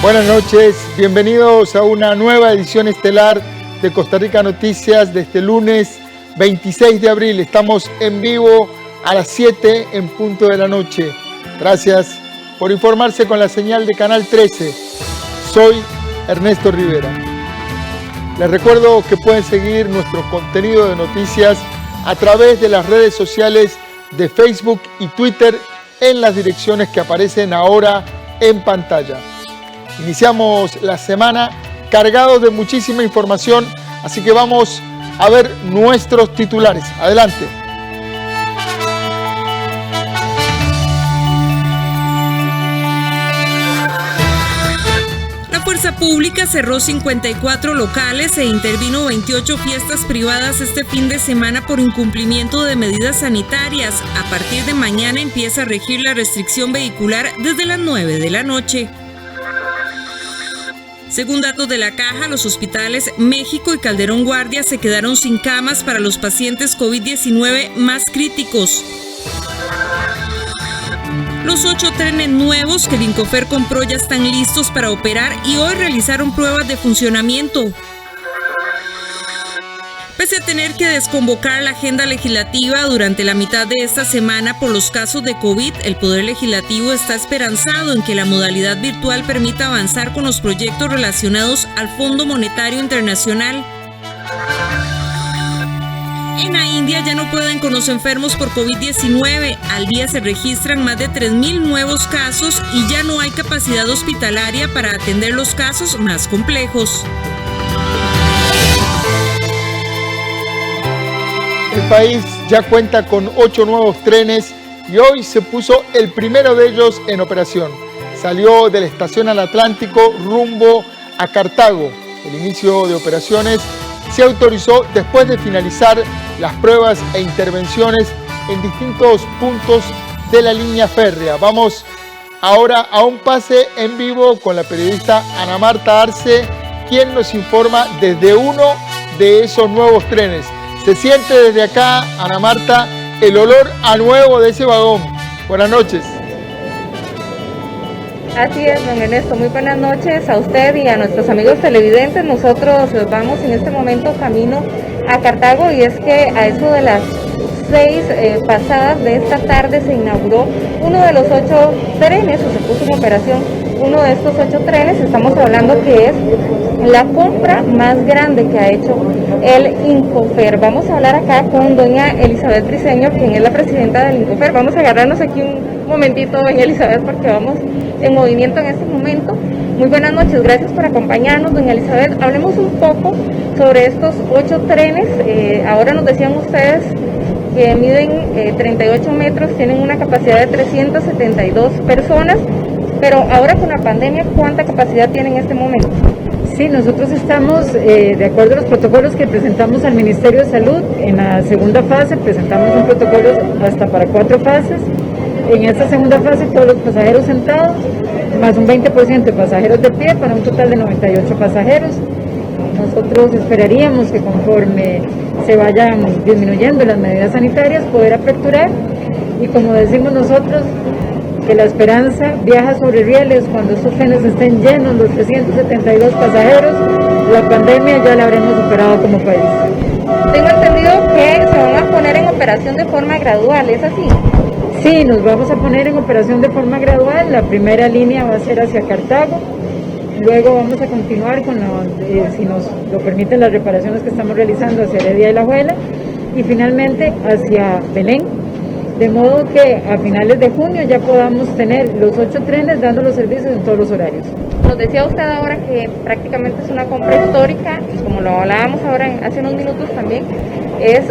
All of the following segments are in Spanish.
Buenas noches, bienvenidos a una nueva edición estelar de Costa Rica Noticias de este lunes 26 de abril. Estamos en vivo a las 7 en punto de la noche. Gracias por informarse con la señal de Canal 13. Soy Ernesto Rivera. Les recuerdo que pueden seguir nuestro contenido de noticias a través de las redes sociales de Facebook y Twitter en las direcciones que aparecen ahora en pantalla. Iniciamos la semana cargados de muchísima información, así que vamos a ver nuestros titulares. Adelante. La Fuerza Pública cerró 54 locales e intervino 28 fiestas privadas este fin de semana por incumplimiento de medidas sanitarias. A partir de mañana empieza a regir la restricción vehicular desde las 9 de la noche. Según datos de la Caja, los hospitales México y Calderón Guardia se quedaron sin camas para los pacientes COVID-19 más críticos. Los 8 trenes nuevos que el Incofer compró ya están listos para operar y hoy realizaron pruebas de funcionamiento. Pese a tener que desconvocar la agenda legislativa durante la mitad de esta semana por los casos de COVID, el Poder Legislativo está esperanzado en que la modalidad virtual permita avanzar con los proyectos relacionados al Fondo Monetario Internacional. En la India ya no pueden con los enfermos por COVID-19. Al día se registran más de 3.000 nuevos casos y ya no hay capacidad hospitalaria para atender los casos más complejos. El país ya cuenta con 8 nuevos trenes y hoy se puso el primero de ellos en operación. Salió de la estación al Atlántico rumbo a Cartago. El inicio de operaciones se autorizó después de finalizar las pruebas e intervenciones en distintos puntos de la línea férrea. Vamos ahora a un pase en vivo con la periodista Ana Marta Arce, quien nos informa desde uno de esos nuevos trenes. Se siente desde acá, Ana Marta, el olor a nuevo de ese vagón. Buenas noches. Así es, don Ernesto. Muy buenas noches a usted y a nuestros amigos televidentes. Nosotros vamos en este momento camino a Cartago y es que a eso de las 6 pasadas de esta tarde se inauguró uno de los 8 trenes, o se puso en operación uno de estos 8 trenes. Estamos hablando que es la compra más grande que ha hecho el Incofer. Vamos a hablar acá con doña Elizabeth Briceño, quien es la presidenta del Incofer. Vamos a agarrarnos aquí un momentito, doña Elizabeth, porque vamos en movimiento en este momento. Muy buenas noches, gracias por acompañarnos, doña Elizabeth. Hablemos un poco sobre estos 8 trenes. Ahora nos decían ustedes que miden 38 metros, tienen una capacidad de 372 personas, pero ahora con la pandemia, ¿cuánta capacidad tienen en este momento? Sí, nosotros estamos, de acuerdo a los protocolos que presentamos al Ministerio de Salud, en la segunda fase presentamos un protocolo hasta para 4 fases. En esta segunda fase todos los pasajeros sentados, más un 20% de pasajeros de pie, para un total de 98 pasajeros. Nosotros esperaríamos que conforme se vayan disminuyendo las medidas sanitarias, poder aperturar, y como decimos nosotros, que la esperanza viaja sobre rieles. Cuando estos trenes estén llenos, los 372 pasajeros, la pandemia ya la habremos superado como país. Tengo entendido que se van a poner en operación de forma gradual, ¿es así? Sí, nos vamos a poner en operación de forma gradual. La primera línea va a ser hacia Cartago, luego vamos a continuar con, si nos lo permiten, las reparaciones que estamos realizando hacia Heredia y La Juela, y finalmente hacia Belén. De modo que a finales de junio ya podamos tener los 8 trenes dando los servicios en todos los horarios. Nos decía usted ahora que prácticamente es una compra histórica, y como lo hablábamos ahora hace unos minutos también, es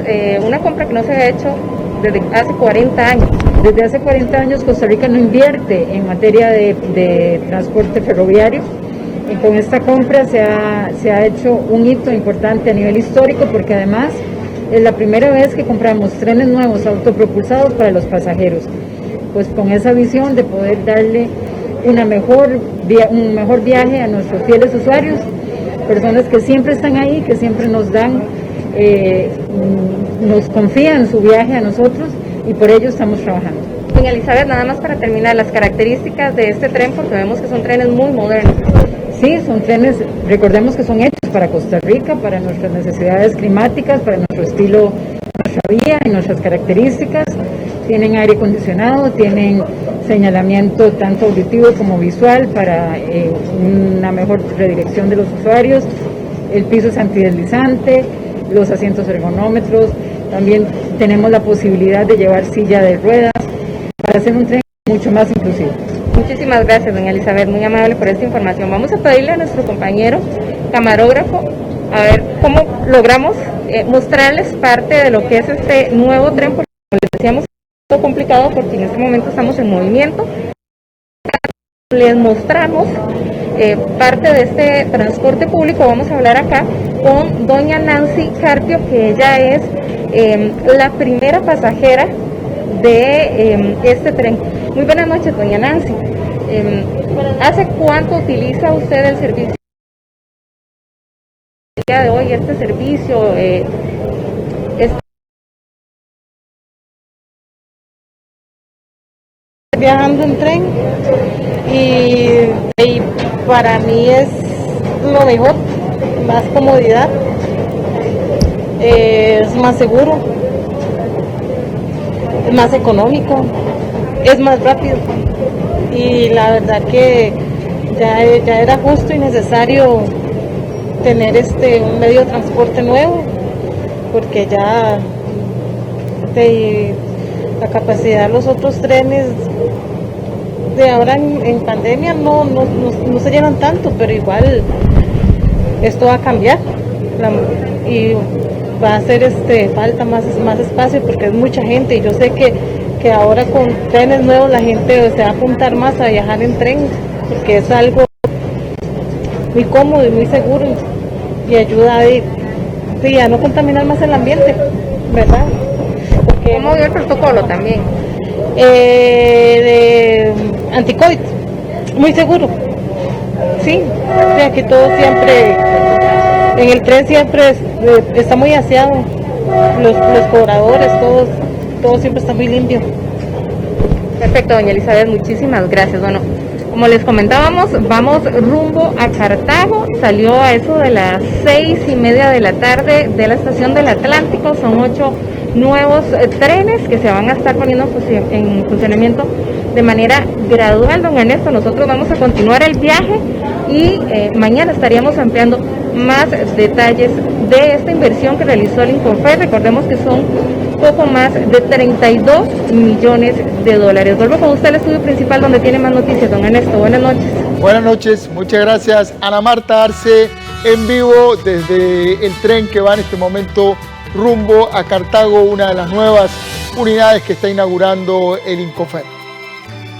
una compra que no se había hecho desde hace 40 años. Desde hace 40 años Costa Rica no invierte en materia de transporte ferroviario. Y con esta compra se ha hecho un hito importante a nivel histórico, porque además es la primera vez que compramos trenes nuevos autopropulsados para los pasajeros, pues con esa visión de poder darle un mejor viaje a nuestros fieles usuarios, personas que siempre están ahí, que siempre nos dan, nos confían su viaje a nosotros, y por ello estamos trabajando. Doña Elizabeth, nada más para terminar, las características de este tren, porque vemos que son trenes muy modernos. Sí, son trenes, recordemos que son hechos para Costa Rica, para nuestras necesidades climáticas, para nuestro estilo, nuestra vía y nuestras características. Tienen aire acondicionado, tienen señalamiento tanto auditivo como visual para una mejor redirección de los usuarios. El piso es antideslizante, los asientos ergonómetros. También tenemos la posibilidad de llevar silla de ruedas para hacer un tren mucho más inclusivo. Muchísimas gracias, doña Elizabeth, muy amable por esta información. Vamos a pedirle a nuestro compañero camarógrafo a ver cómo logramos mostrarles parte de lo que es este nuevo tren, porque como les decíamos, es un poco complicado porque en este momento estamos en movimiento. Les mostramos parte de este transporte público. Vamos a hablar acá con doña Nancy Carpio, que ella es la primera pasajera de este tren. Muy buenas noches, doña Nancy. ¿Hace cuánto utiliza usted el servicio? El día de hoy, este servicio, viajando en tren y para mí es lo mejor, más comodidad, es más seguro, es más económico, es más rápido y la verdad que ya era justo y necesario tener un medio de transporte nuevo, porque ya la capacidad de los otros trenes de ahora en pandemia no se llenan tanto, pero igual esto va a cambiar y va a hacer falta más espacio porque es mucha gente y yo sé que ahora con trenes nuevos la gente se va a apuntar más a viajar en tren porque es algo muy cómodo y muy seguro y ayuda a no contaminar más el ambiente, ¿verdad? Porque, ¿cómo vio el protocolo también? De anti-COVID, muy seguro, sí, aquí todo siempre, en el tren siempre está muy aseado, los cobradores, todo siempre está muy limpio. Perfecto, doña Elizabeth, muchísimas gracias. Bueno, como les comentábamos, vamos rumbo a Cartago. Salió a eso de las 6:30 de la tarde de la estación del Atlántico. Son 8 nuevos trenes que se van a estar poniendo en funcionamiento de manera gradual, don Ernesto. Nosotros vamos a continuar el viaje y mañana estaríamos ampliando más detalles de esta inversión que realizó el Incofer. Recordemos que son poco más de 32 millones de dólares. Vuelvo con usted al estudio principal donde tiene más noticias, don Ernesto. Buenas noches. Buenas noches, muchas gracias. Ana Marta Arce en vivo desde el tren que va en este momento rumbo a Cartago, una de las nuevas unidades que está inaugurando el Incofer.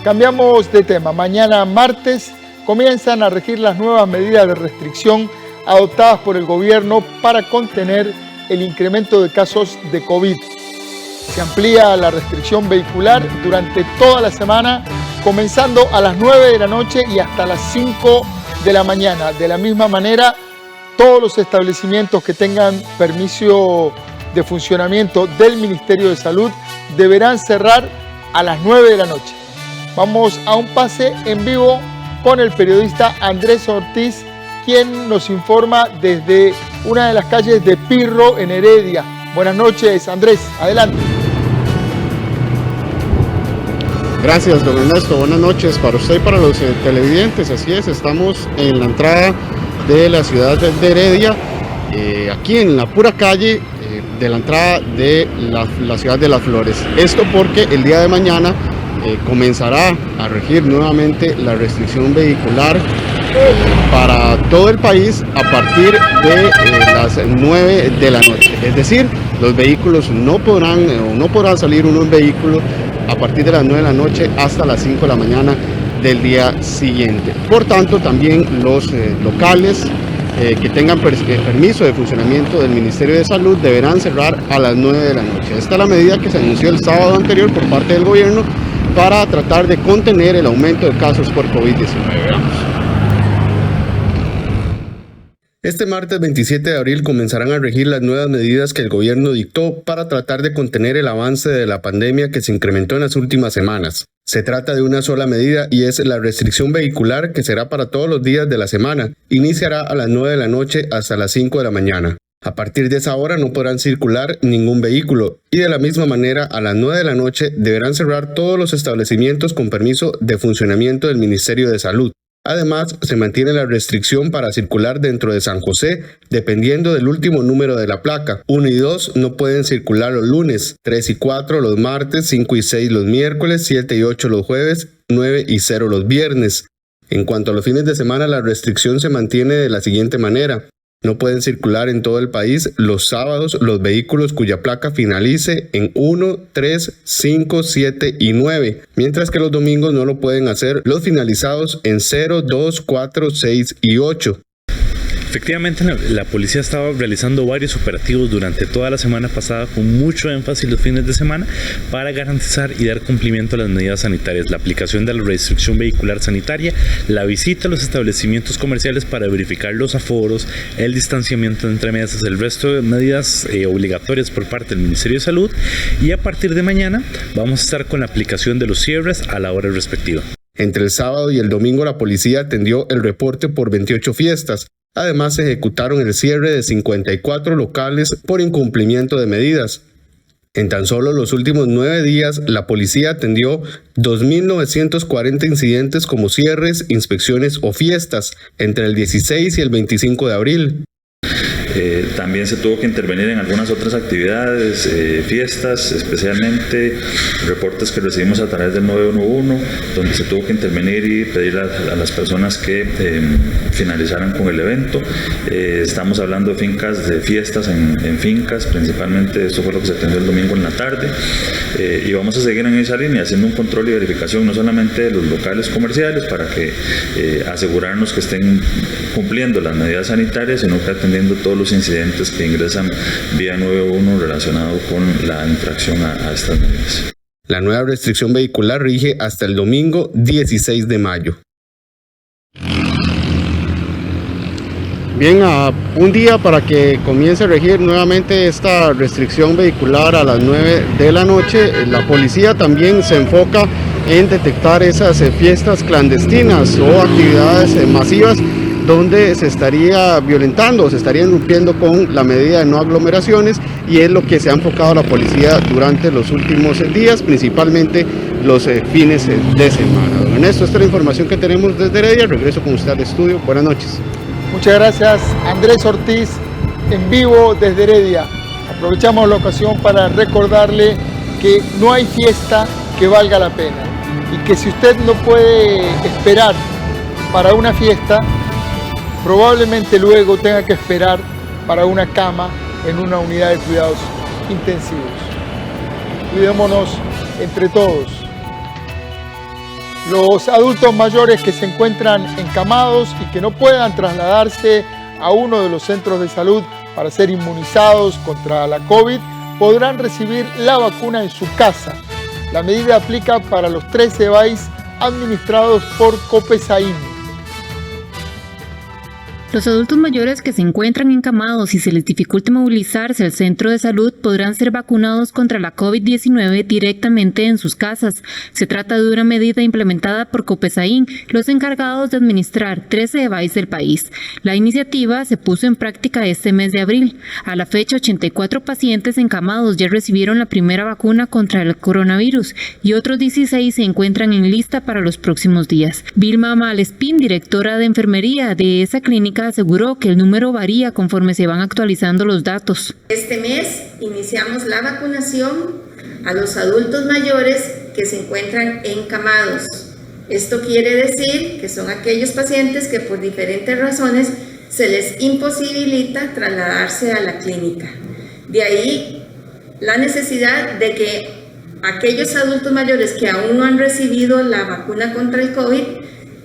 Cambiamos de tema. Mañana martes comienzan a regir las nuevas medidas de restricción adoptadas por el gobierno para contener el incremento de casos de COVID. Se amplía la restricción vehicular durante toda la semana, comenzando a las 9 de la noche y hasta las 5 de la mañana. De la misma manera, todos los establecimientos que tengan permiso de funcionamiento del Ministerio de Salud deberán cerrar a las 9 de la noche. Vamos a un pase en vivo con el periodista Andrés Ortiz, quien nos informa desde una de las calles de Pirro en Heredia. Buenas noches, Andrés, adelante. Gracias, don Ernesto. Buenas noches para usted y para los televidentes. Así es, estamos en la entrada de la ciudad de Heredia, aquí en la pura calle de la entrada de la ciudad de Las Flores. Esto porque el día de mañana comenzará a regir nuevamente la restricción vehicular para todo el país a partir de las 9 de la noche. Es decir, los vehículos no podrán salir uno en vehículo a partir de las 9 de la noche hasta las 5 de la mañana del día siguiente. Por tanto, también los locales que tengan permiso de funcionamiento del Ministerio de Salud deberán cerrar a las 9 de la noche. Esta es la medida que se anunció el sábado anterior por parte del gobierno para tratar de contener el aumento de casos por COVID-19. Este martes 27 de abril comenzarán a regir las nuevas medidas que el gobierno dictó para tratar de contener el avance de la pandemia que se incrementó en las últimas semanas. Se trata de una sola medida y es la restricción vehicular, que será para todos los días de la semana. Iniciará a las 9 de la noche hasta las 5 de la mañana. A partir de esa hora no podrán circular ningún vehículo y de la misma manera a las 9 de la noche deberán cerrar todos los establecimientos con permiso de funcionamiento del Ministerio de Salud. Además, se mantiene la restricción para circular dentro de San José, dependiendo del último número de la placa. 1 y 2 no pueden circular los lunes, 3 y 4 los martes, 5 y 6 los miércoles, 7 y 8 los jueves, 9 y 0 los viernes. En cuanto a los fines de semana, la restricción se mantiene de la siguiente manera. No pueden circular en todo el país los sábados los vehículos cuya placa finalice en 1, 3, 5, 7 y 9, mientras que los domingos no lo pueden hacer los finalizados en 0, 2, 4, 6 y 8. Efectivamente, la policía estaba realizando varios operativos durante toda la semana pasada con mucho énfasis los fines de semana para garantizar y dar cumplimiento a las medidas sanitarias, la aplicación de la restricción vehicular sanitaria, la visita a los establecimientos comerciales para verificar los aforos, el distanciamiento entre mesas, el resto de medidas obligatorias por parte del Ministerio de Salud, y a partir de mañana vamos a estar con la aplicación de los cierres a la hora respectiva. Entre el sábado y el domingo la policía atendió el reporte por 28 fiestas. Además, se ejecutaron el cierre de 54 locales por incumplimiento de medidas. En tan solo los últimos 9 días, la policía atendió 2.940 incidentes como cierres, inspecciones o fiestas entre el 16 y el 25 de abril. También se tuvo que intervenir en algunas otras actividades, fiestas, especialmente reportes que recibimos a través del 911, donde se tuvo que intervenir y pedir a las personas que finalizaran con el evento. Estamos hablando de fincas, de fiestas en fincas, principalmente esto fue lo que se atendió el domingo en la tarde, y vamos a seguir en esa línea haciendo un control y verificación no solamente de los locales comerciales para que asegurarnos que estén cumpliendo las medidas sanitarias, sino que atendiendo todos los incidentes que ingresan vía 911 relacionados con la infracción a estas medidas. La nueva restricción vehicular rige hasta el domingo 16 de mayo. Bien, un día para que comience a regir nuevamente esta restricción vehicular a las 9 de la noche, la policía también se enfoca en detectar esas fiestas clandestinas o actividades masivas donde se estaría violentando, se estaría irrumpiendo con la medida de no aglomeraciones, y es lo que se ha enfocado la policía durante los últimos días, principalmente los fines de semana. Don Ernesto, esta es la información que tenemos desde Heredia. Regreso con usted al estudio. Buenas noches. Muchas gracias, Andrés Ortiz, en vivo desde Heredia. Aprovechamos la ocasión para recordarle que no hay fiesta que valga la pena y que si usted no puede esperar para una fiesta, probablemente luego tenga que esperar para una cama en una unidad de cuidados intensivos. Cuidémonos entre todos. Los adultos mayores que se encuentran encamados y que no puedan trasladarse a uno de los centros de salud para ser inmunizados contra la COVID podrán recibir la vacuna en su casa. La medida aplica para los 13 EVAIS administrados por Copesain. Los adultos mayores que se encuentran encamados y se les dificulte movilizarse al centro de salud podrán ser vacunados contra la COVID-19 directamente en sus casas. Se trata de una medida implementada por Copesain, los encargados de administrar 13 EVAIS del país. La iniciativa se puso en práctica este mes de abril. A la fecha, 84 pacientes encamados ya recibieron la primera vacuna contra el coronavirus y otros 16 se encuentran en lista para los próximos días. Vilma Malespín, directora de enfermería de esa clínica, aseguró que el número varía conforme se van actualizando los datos. Este mes iniciamos la vacunación a los adultos mayores que se encuentran encamados. Esto quiere decir que son aquellos pacientes que por diferentes razones se les imposibilita trasladarse a la clínica. De ahí la necesidad de que aquellos adultos mayores que aún no han recibido la vacuna contra el COVID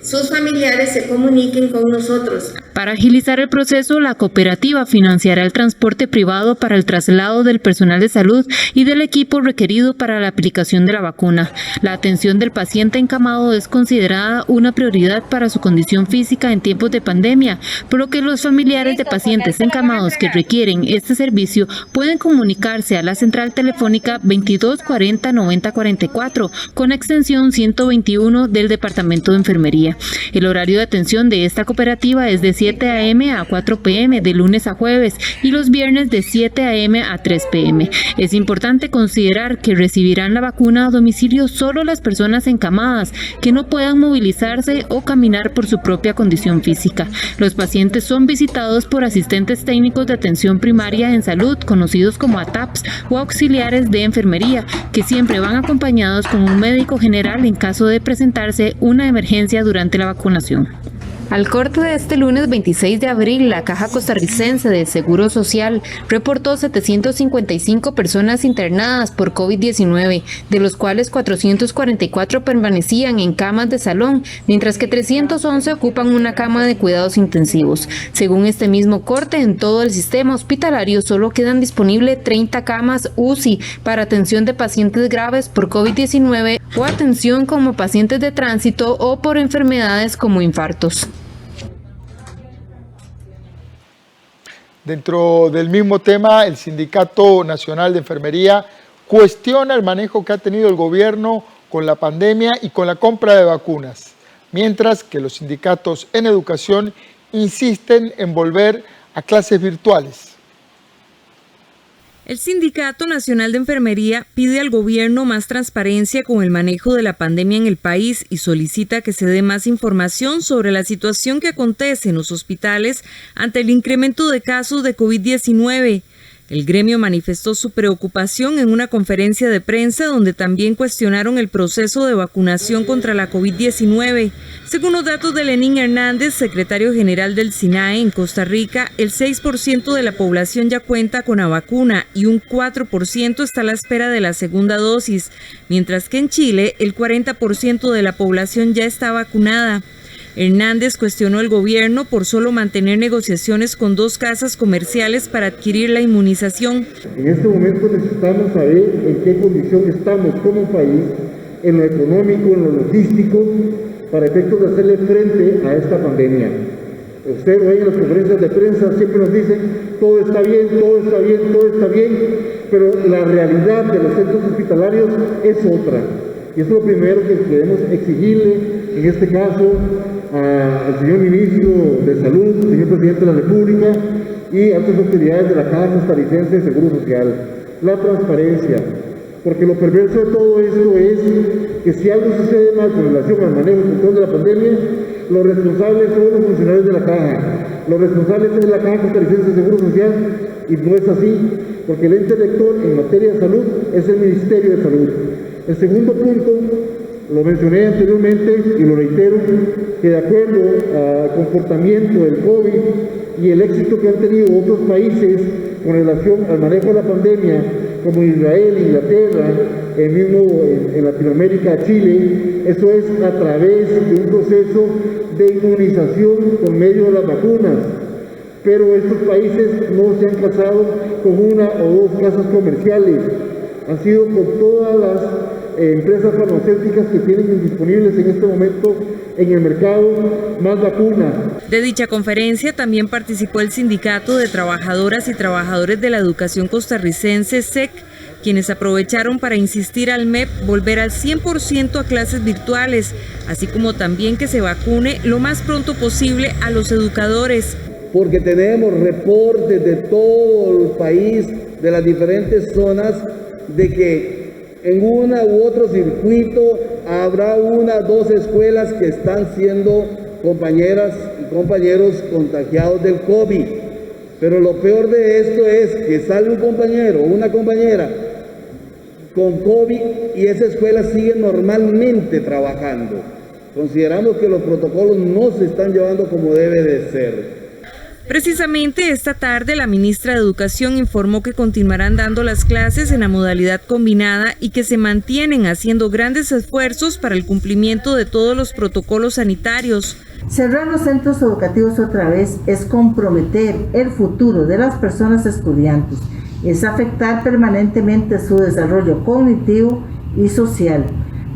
sus familiares se comuniquen con nosotros. Para agilizar el proceso, la cooperativa financiará el transporte privado para el traslado del personal de salud y del equipo requerido para la aplicación de la vacuna. La atención del paciente encamado es considerada una prioridad para su condición física en tiempos de pandemia, por lo que los familiares de pacientes encamados que requieren este servicio pueden comunicarse a la central telefónica 22 40 90 44 con extensión 121 del Departamento de Enfermería. El horario de atención de esta cooperativa es de 7 a.m. a 4 p.m. de lunes a jueves y los viernes de 7 a.m. a 3 p.m. Es importante considerar que recibirán la vacuna a domicilio solo las personas encamadas que no puedan movilizarse o caminar por su propia condición física. Los pacientes son visitados por asistentes técnicos de atención primaria en salud, conocidos como ATAPs o auxiliares de enfermería, que siempre van acompañados con un médico general en caso de presentarse una emergencia durante la vacunación. Al corte de este lunes 26 de abril, la Caja Costarricense de Seguro Social reportó 755 personas internadas por COVID-19, de los cuales 444 permanecían en camas de salón, mientras que 311 ocupan una cama de cuidados intensivos. Según este mismo corte, en todo el sistema hospitalario solo quedan disponibles 30 camas UCI para atención de pacientes graves por COVID-19 o atención como pacientes de tránsito o por enfermedades como infartos. Dentro del mismo tema, el Sindicato Nacional de Enfermería cuestiona el manejo que ha tenido el gobierno con la pandemia y con la compra de vacunas, mientras que los sindicatos en educación insisten en volver a clases virtuales. El Sindicato Nacional de Enfermería pide al gobierno más transparencia con el manejo de la pandemia en el país y solicita que se dé más información sobre la situación que acontece en los hospitales ante el incremento de casos de COVID-19. El gremio manifestó su preocupación en una conferencia de prensa donde también cuestionaron el proceso de vacunación contra la COVID-19. Según los datos de Lenín Hernández, secretario general del SINAE en Costa Rica, el 6% de la población ya cuenta con la vacuna y un 4% está a la espera de la segunda dosis, mientras que en Chile el 40% de la población ya está vacunada. Hernández cuestionó al gobierno por solo mantener negociaciones con 2 casas comerciales para adquirir la inmunización. En este momento necesitamos saber en qué condición estamos como país, en lo económico, en lo logístico, para efectos de hacerle frente a esta pandemia. Ustedes ven en las conferencias de prensa, siempre nos dicen, todo está bien, todo está bien, todo está bien, pero la realidad de los centros hospitalarios es otra. Y eso es lo primero que queremos exigirle, en este caso, al señor Ministro de Salud, señor Presidente de la República y a otras autoridades de la Caja Costarricense de Seguro Social. La transparencia, porque lo perverso de todo esto es que si algo sucede mal con relación al manejo y control de la pandemia, los responsables son los funcionarios de la Caja, los responsables es la Caja Costarricense de Seguro Social, y no es así, porque el ente rector en materia de salud es el Ministerio de Salud. El segundo punto, lo mencioné anteriormente y lo reitero, que de acuerdo al comportamiento del COVID y el éxito que han tenido otros países con relación al manejo de la pandemia, como Israel, Inglaterra, el mismo en Latinoamérica, Chile, eso es a través de un proceso de inmunización por medio de las vacunas. Pero estos países no se han casado con 1 o 2 casas comerciales, han sido con todas las empresas farmacéuticas que tienen disponibles en este momento en el mercado más vacunas. De dicha conferencia también participó el Sindicato de Trabajadoras y Trabajadores de la Educación Costarricense, SEC, quienes aprovecharon para insistir al MEP volver al 100% a clases virtuales, así como también que se vacune lo más pronto posible a los educadores. Porque tenemos reportes de todo el país, de las diferentes zonas, de que en una u otro circuito habrá 1 o 2 escuelas que están siendo compañeras y compañeros contagiados del COVID. Pero lo peor de esto es que sale un compañero o una compañera con COVID y esa escuela sigue normalmente trabajando. Consideramos que los protocolos no se están llevando como debe de ser. Precisamente esta tarde la ministra de Educación informó que continuarán dando las clases en la modalidad combinada y que se mantienen haciendo grandes esfuerzos para el cumplimiento de todos los protocolos sanitarios. Cerrar los centros educativos otra vez es comprometer el futuro de las personas estudiantes, es afectar permanentemente su desarrollo cognitivo y social,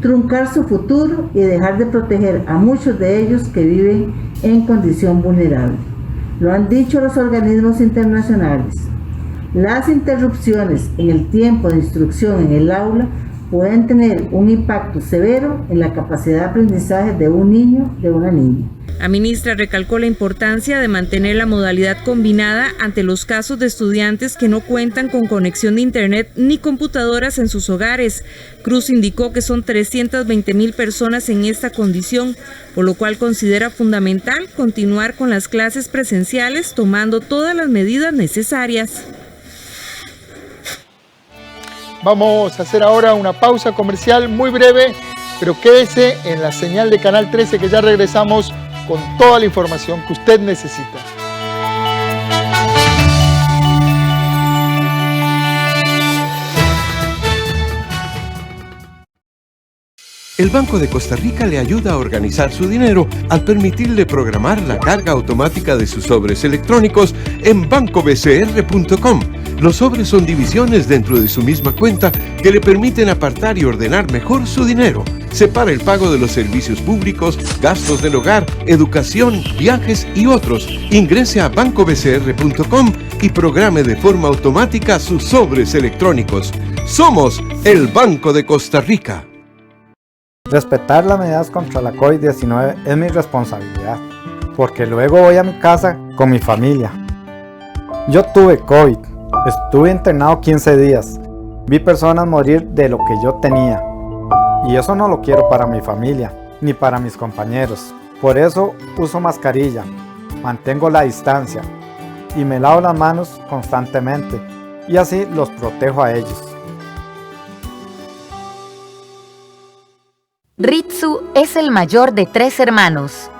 truncar su futuro y dejar de proteger a muchos de ellos que viven en condición vulnerable. Lo han dicho los organismos internacionales. Las interrupciones en el tiempo de instrucción en el aula pueden tener un impacto severo en la capacidad de aprendizaje de un niño, de una niña. La ministra recalcó la importancia de mantener la modalidad combinada ante los casos de estudiantes que no cuentan con conexión de internet ni computadoras en sus hogares. Cruz indicó que son 320,000 personas en esta condición, por lo cual considera fundamental continuar con las clases presenciales tomando todas las medidas necesarias. Vamos a hacer ahora una pausa comercial muy breve, pero quédese en la señal de Canal 13 que ya regresamos con toda la información que usted necesita. El Banco de Costa Rica le ayuda a organizar su dinero al permitirle programar la carga automática de sus sobres electrónicos en bancobcr.com. Los sobres son divisiones dentro de su misma cuenta que le permiten apartar y ordenar mejor su dinero. Separa el pago de los servicios públicos, gastos del hogar, educación, viajes y otros. Ingrese a bancobcr.com y programe de forma automática sus sobres electrónicos. Somos el Banco de Costa Rica. Respetar las medidas contra la COVID-19 es mi responsabilidad, porque luego voy a mi casa con mi familia. Yo tuve COVID, estuve internado 15 días, vi personas morir de lo que yo tenía, y eso no lo quiero para mi familia, ni para mis compañeros. Por eso uso mascarilla, mantengo la distancia, y me lavo las manos constantemente, y así los protejo a ellos. Ritsu es el mayor de 3 hermanos.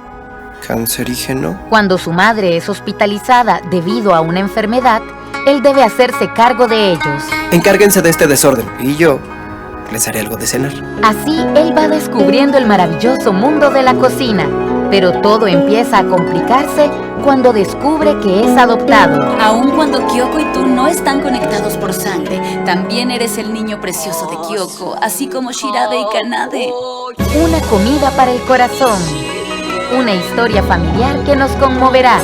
¿Cancerígeno? Cuando su madre es hospitalizada debido a una enfermedad, él debe hacerse cargo de ellos. Encárguense de este desorden y yo les haré algo de cenar. Así, él va descubriendo el maravilloso mundo de la cocina, pero todo empieza a complicarse cuando descubre que es adoptado. Aun cuando Kyoko y tú no están conectados por sangre, también eres el niño precioso de Kyoko, así como Shirade y Kanade. Una comida para el corazón. Una historia familiar que nos conmoverá.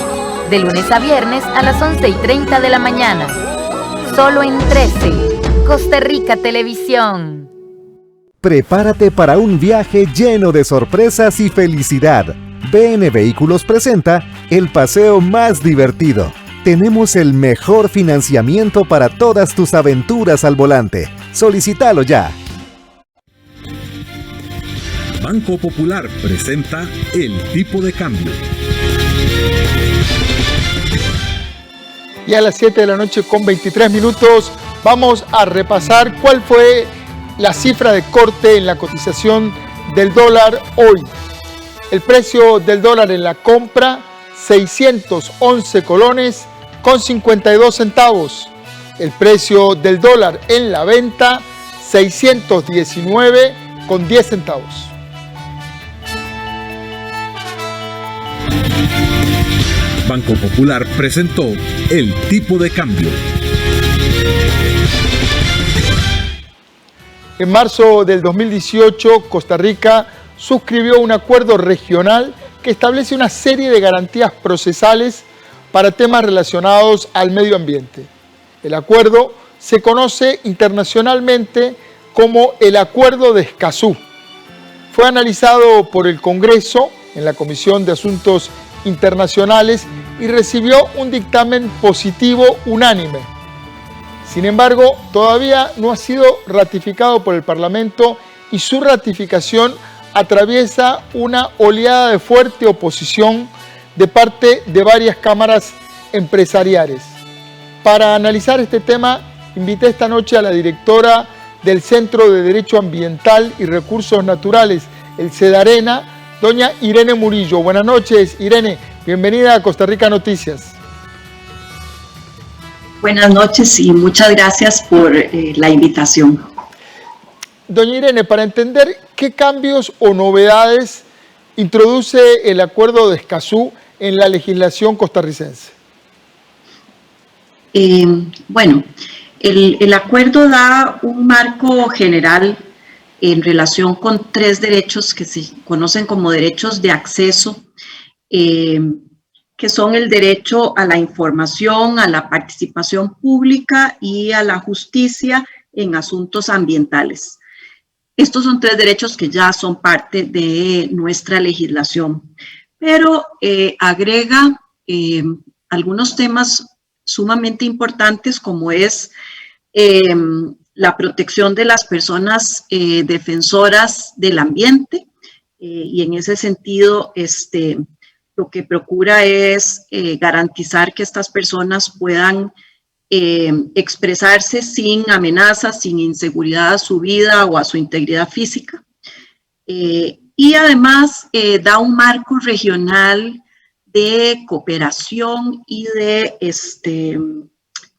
De lunes a viernes a las 11:30 de la mañana. Solo en 13. Costa Rica Televisión. Prepárate para un viaje lleno de sorpresas y felicidad. BN Vehículos presenta el paseo más divertido. Tenemos el mejor financiamiento para todas tus aventuras al volante. Solicítalo ya. Banco Popular presenta el tipo de cambio. Y a las 7 de la noche con 23 minutos vamos a repasar cuál fue la cifra de corte en la cotización del dólar hoy. El precio del dólar en la compra, 611 colones con 52 centavos. El precio del dólar en la venta, 619 con 10 centavos. Banco Popular presentó el tipo de cambio. En marzo del 2018, Costa Rica suscribió un acuerdo regional que establece una serie de garantías procesales para temas relacionados al medio ambiente. El acuerdo se conoce internacionalmente como el Acuerdo de Escazú. Fue analizado por el Congreso en la Comisión de Asuntos Internacionales y recibió un dictamen positivo unánime. Sin embargo, todavía no ha sido ratificado por el Parlamento y su ratificación atraviesa una oleada de fuerte oposición de parte de varias cámaras empresariales. Para analizar este tema, invité esta noche a la directora del Centro de Derecho Ambiental y Recursos Naturales, el CEDARENA, doña Irene Murillo. Buenas noches, Irene. Bienvenida a Costa Rica Noticias. Buenas noches y muchas gracias por la invitación. Doña Irene, para entender qué cambios o novedades introduce el Acuerdo de Escazú en la legislación costarricense. Bueno, el acuerdo da un marco general en relación con 3 derechos que se conocen como derechos de acceso, que son el derecho a la información, a la participación pública y a la justicia en asuntos ambientales. Estos son 3 derechos que ya son parte de nuestra legislación, pero agrega algunos temas sumamente importantes como es la protección de las personas defensoras del ambiente y en ese sentido lo que procura es garantizar que estas personas puedan expresarse sin amenazas, sin inseguridad a su vida o a su integridad física. Y además da un marco regional de cooperación y de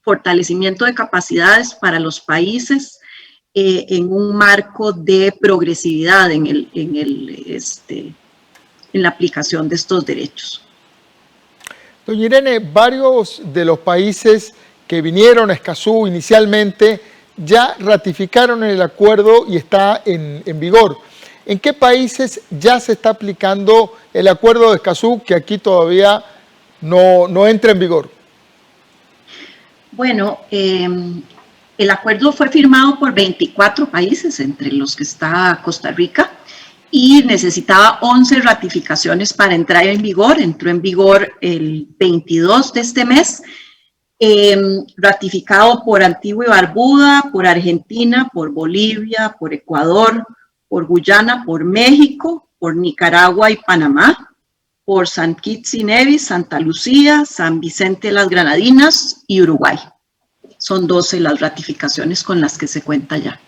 fortalecimiento de capacidades para los países en un marco de progresividad en la aplicación de estos derechos. Doña Irene, varios de los países que vinieron a Escazú inicialmente ya ratificaron el acuerdo y está en vigor. ¿En qué países ya se está aplicando el Acuerdo de Escazú que aquí todavía no entra en vigor? Bueno, el acuerdo fue firmado por 24 países, entre los que está Costa Rica, y necesitaba 11 ratificaciones para entrar en vigor. Entró en vigor el 22 de este mes, ratificado por Antigua y Barbuda, por Argentina, por Bolivia, por Ecuador, por Guyana, por México, por Nicaragua y Panamá, por San Kitts y Nevis, Santa Lucía, San Vicente de las Granadinas y Uruguay. Son 12 las ratificaciones con las que se cuenta ya.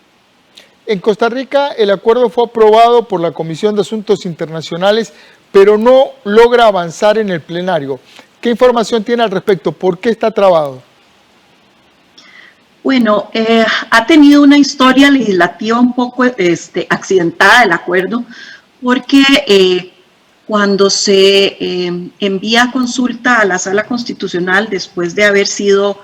En Costa Rica el acuerdo fue aprobado por la Comisión de Asuntos Internacionales, pero no logra avanzar en el plenario. ¿Qué información tiene al respecto? ¿Por qué está trabado? Bueno, ha tenido una historia legislativa un poco accidentada el acuerdo, porque cuando se envía consulta a la Sala Constitucional después de haber sido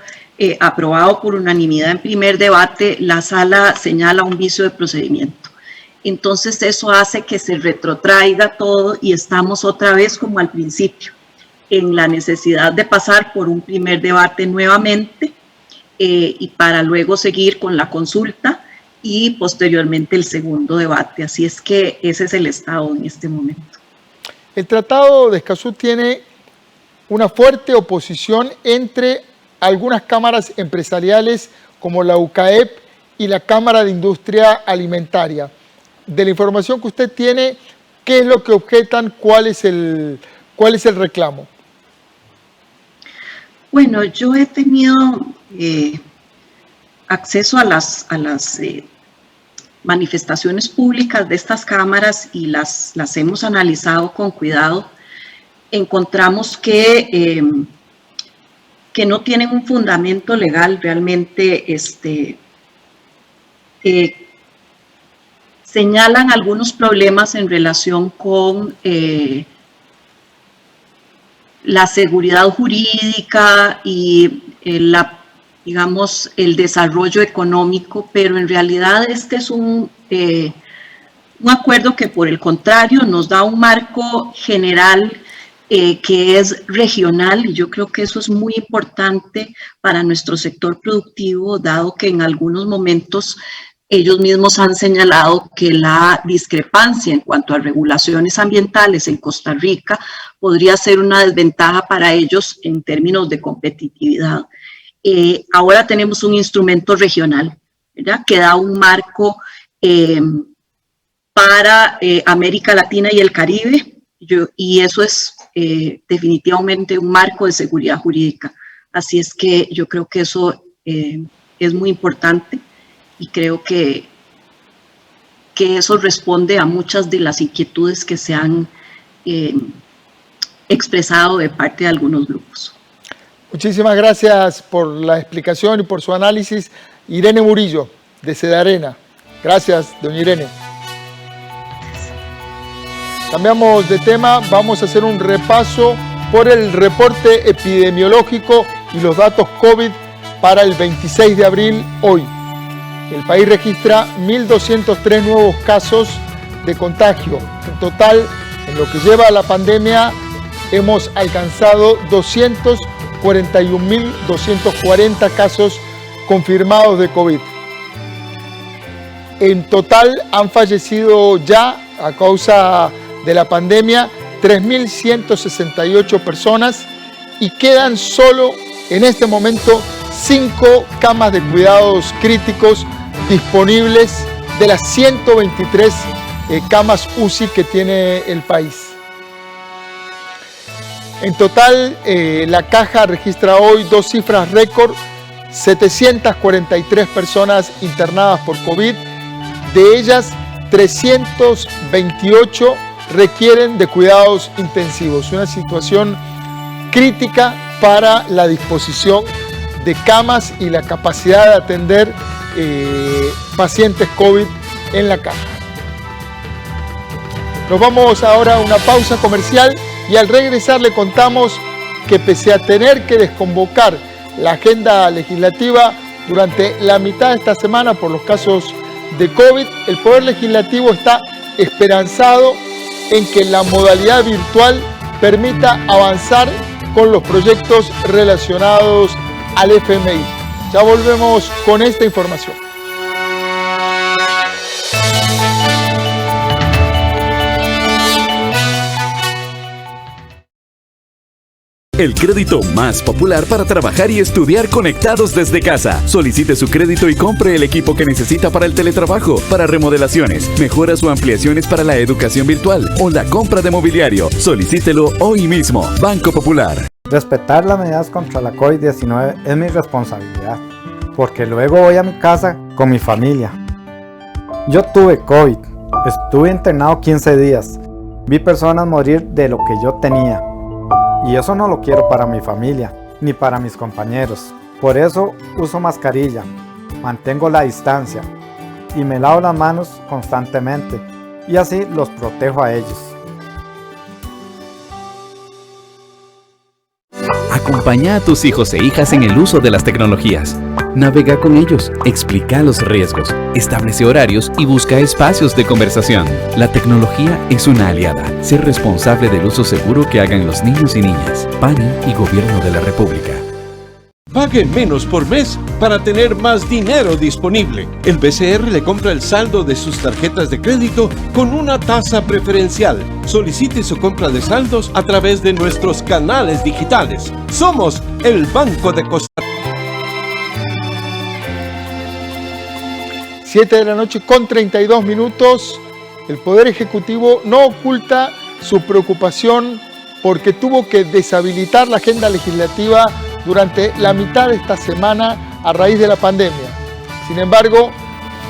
aprobado por unanimidad en primer debate, la Sala señala un vicio de procedimiento. Entonces eso hace que se retrotraiga todo y estamos otra vez como al principio, en la necesidad de pasar por un primer debate nuevamente y para luego seguir con la consulta y posteriormente el segundo debate. Así es que ese es el estado en este momento. El Tratado de Escazú tiene una fuerte oposición entre algunas cámaras empresariales como la UCAEP y la Cámara de Industria Alimentaria. De la información que usted tiene, ¿qué es lo que objetan? ¿Cuál es el reclamo? Bueno, yo he tenido acceso a las manifestaciones públicas de estas cámaras y las hemos analizado con cuidado. Encontramos que no tienen un fundamento legal, realmente señalan algunos problemas en relación con la seguridad jurídica y el desarrollo económico, pero en realidad este es un acuerdo que por el contrario nos da un marco general que es regional, y yo creo que eso es muy importante para nuestro sector productivo, dado que en algunos momentos ellos mismos han señalado que la discrepancia en cuanto a regulaciones ambientales en Costa Rica podría ser una desventaja para ellos en términos de competitividad. Ahora tenemos un instrumento regional, ¿verdad?, que da un marco para América Latina y el Caribe, y eso es definitivamente un marco de seguridad jurídica. Así es que yo creo que eso es muy importante y creo que eso responde a muchas de las inquietudes que se han expresado de parte de algunos grupos. Muchísimas gracias por la explicación y por su análisis. Irene Murillo, de Sedarena. Gracias, doña Irene. Cambiamos de tema, vamos a hacer un repaso por el reporte epidemiológico y los datos COVID para el 26 de abril, hoy. El país registra 1.203 nuevos casos de contagio. En total, en lo que lleva a la pandemia, hemos alcanzado 241.240 casos confirmados de COVID. En total han fallecido ya a causa de la pandemia 3.168 personas y quedan solo en este momento 5 camas de cuidados críticos disponibles de las 123 camas UCI que tiene el país. En total, la caja registra hoy 2 cifras récord: 743 personas internadas por COVID, de ellas 328 requieren de cuidados intensivos, una situación crítica para la disposición de camas y la capacidad de atender pacientes COVID en la caja. Nos vamos ahora a una pausa comercial y al regresar le contamos que pese a tener que desconvocar la agenda legislativa durante la mitad de esta semana por los casos de COVID, el Poder Legislativo está esperanzado en que la modalidad virtual permita avanzar con los proyectos relacionados al FMI. Ya volvemos con esta información. El crédito más popular para trabajar y estudiar conectados desde casa. Solicite su crédito y compre el equipo que necesita para el teletrabajo, para remodelaciones, mejoras o ampliaciones para la educación virtual o la compra de mobiliario. Solicítelo hoy mismo. Banco Popular. Respetar las medidas contra la COVID-19 es mi responsabilidad, porque luego voy a mi casa con mi familia. Yo tuve COVID, estuve internado 15 días, vi personas morir de lo que yo tenía. Y eso no lo quiero para mi familia, ni para mis compañeros. Por eso uso mascarilla, mantengo la distancia y me lavo las manos constantemente. Y así los protejo a ellos. Acompaña a tus hijos e hijas en el uso de las tecnologías. Navega con ellos, explica los riesgos, establece horarios y busca espacios de conversación. La tecnología es una aliada. Sé responsable del uso seguro que hagan los niños y niñas. PANI y Gobierno de la República. Pague menos por mes para tener más dinero disponible. El BCR le compra el saldo de sus tarjetas de crédito con una tasa preferencial. Solicite su compra de saldos a través de nuestros canales digitales. Somos el Banco de Costa Rica. 7 de la noche con 32 minutos. El Poder Ejecutivo no oculta su preocupación porque tuvo que deshabilitar la agenda legislativa durante la mitad de esta semana a raíz de la pandemia. Sin embargo,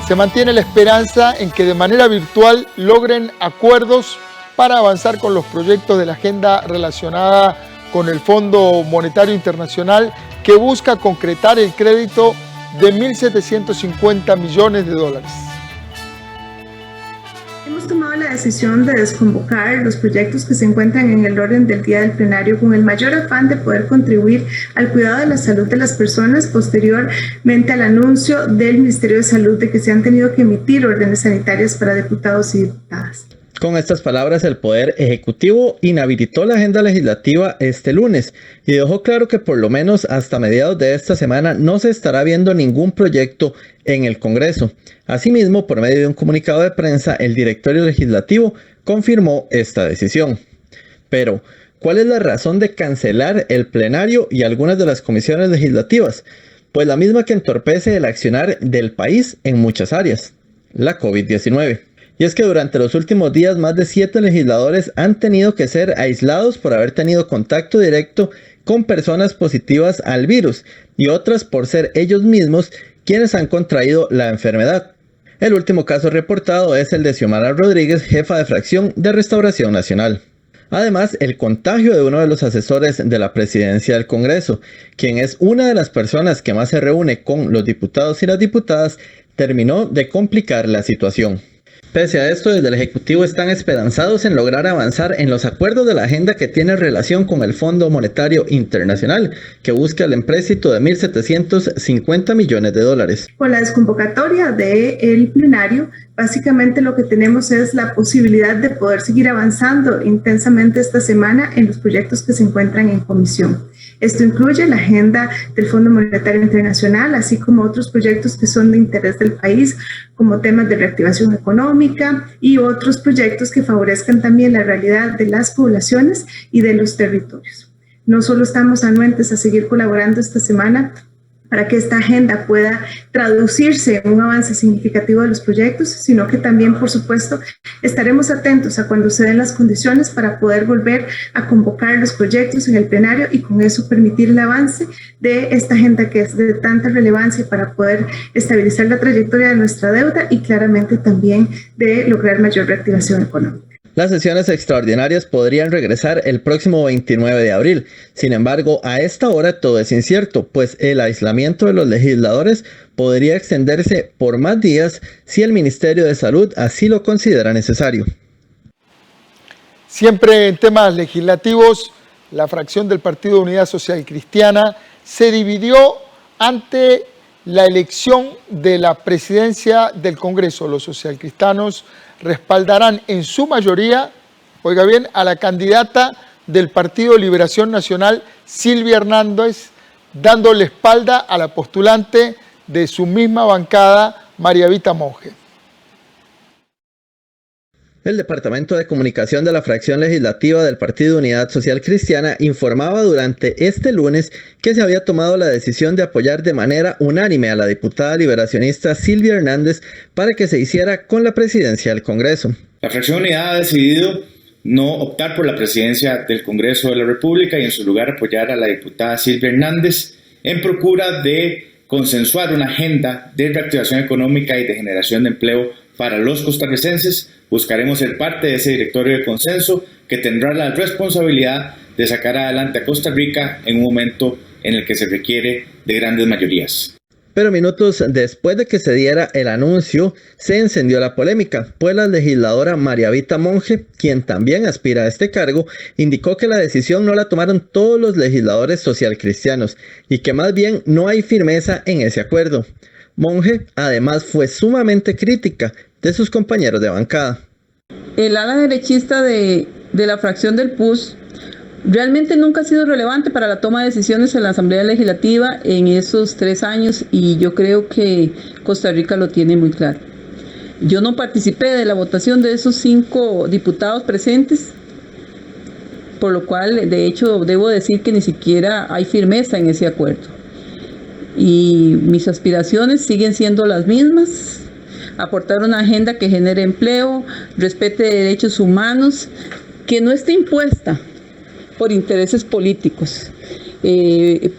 se mantiene la esperanza en que de manera virtual logren acuerdos para avanzar con los proyectos de la agenda relacionada con el Fondo Monetario Internacional, que busca concretar el crédito de 1.750 millones de dólares. Hemos tomado la decisión de desconvocar los proyectos que se encuentran en el orden del día del plenario con el mayor afán de poder contribuir al cuidado de la salud de las personas posteriormente al anuncio del Ministerio de Salud de que se han tenido que emitir órdenes sanitarias para diputados y diputadas. Con estas palabras, el Poder Ejecutivo inhabilitó la agenda legislativa este lunes y dejó claro que por lo menos hasta mediados de esta semana no se estará viendo ningún proyecto en el Congreso. Asimismo, por medio de un comunicado de prensa, el directorio legislativo confirmó esta decisión. Pero, ¿cuál es la razón de cancelar el plenario y algunas de las comisiones legislativas? Pues la misma que entorpece el accionar del país en muchas áreas, la COVID-19. Y es que durante los últimos días más de 7 legisladores han tenido que ser aislados por haber tenido contacto directo con personas positivas al virus y otras por ser ellos mismos quienes han contraído la enfermedad. El último caso reportado es el de Xiomara Rodríguez, jefa de fracción de Restauración Nacional. Además, el contagio de uno de los asesores de la presidencia del Congreso, quien es una de las personas que más se reúne con los diputados y las diputadas, terminó de complicar la situación. Pese a esto, desde el Ejecutivo están esperanzados en lograr avanzar en los acuerdos de la agenda que tiene relación con el Fondo Monetario Internacional, que busca el empréstito de $1.750 millones. Con la desconvocatoria del plenario, básicamente lo que tenemos es la posibilidad de poder seguir avanzando intensamente esta semana en los proyectos que se encuentran en comisión. Esto incluye la agenda del Fondo Monetario Internacional, así como otros proyectos que son de interés del país, como temas de reactivación económica y otros proyectos que favorezcan también la realidad de las poblaciones y de los territorios. No solo estamos anuentes a seguir colaborando esta semana para que esta agenda pueda traducirse en un avance significativo de los proyectos, sino que también, por supuesto, estaremos atentos a cuando se den las condiciones para poder volver a convocar los proyectos en el plenario y con eso permitir el avance de esta agenda que es de tanta relevancia para poder estabilizar la trayectoria de nuestra deuda y claramente también de lograr mayor reactivación económica. Las sesiones extraordinarias podrían regresar el próximo 29 de abril. Sin embargo, a esta hora todo es incierto, pues el aislamiento de los legisladores podría extenderse por más días si el Ministerio de Salud así lo considera necesario. Siempre en temas legislativos, la fracción del Partido Unidad Social Cristiana se dividió ante la elección de la presidencia del Congreso. Los socialcristianos respaldarán en su mayoría, oiga bien, a la candidata del Partido Liberación Nacional, Silvia Hernández, dándole espalda a la postulante de su misma bancada, María Vita Monge. El Departamento de Comunicación de la fracción legislativa del Partido Unidad Social Cristiana informaba durante este lunes que se había tomado la decisión de apoyar de manera unánime a la diputada liberacionista Silvia Hernández para que se hiciera con la presidencia del Congreso. La fracción Unidad ha decidido no optar por la presidencia del Congreso de la República y en su lugar apoyar a la diputada Silvia Hernández en procura de consensuar una agenda de reactivación económica y de generación de empleo para los costarricenses. Buscaremos ser parte de ese directorio de consenso que tendrá la responsabilidad de sacar adelante a Costa Rica en un momento en el que se requiere de grandes mayorías. Pero minutos después de que se diera el anuncio, se encendió la polémica, pues la legisladora María Vita Monge, quien también aspira a este cargo, indicó que la decisión no la tomaron todos los legisladores socialcristianos y que más bien no hay firmeza en ese acuerdo. Monge además fue sumamente crítica de sus compañeros de bancada. El ala derechista de la fracción del PUS realmente nunca ha sido relevante para la toma de decisiones en la Asamblea Legislativa en esos 3 años y yo creo que Costa Rica lo tiene muy claro. Yo no participé de la votación de esos 5 diputados presentes, por lo cual de hecho debo decir que ni siquiera hay firmeza en ese acuerdo. Y mis aspiraciones siguen siendo las mismas: aportar una agenda que genere empleo, respete derechos humanos, que no esté impuesta por intereses políticos.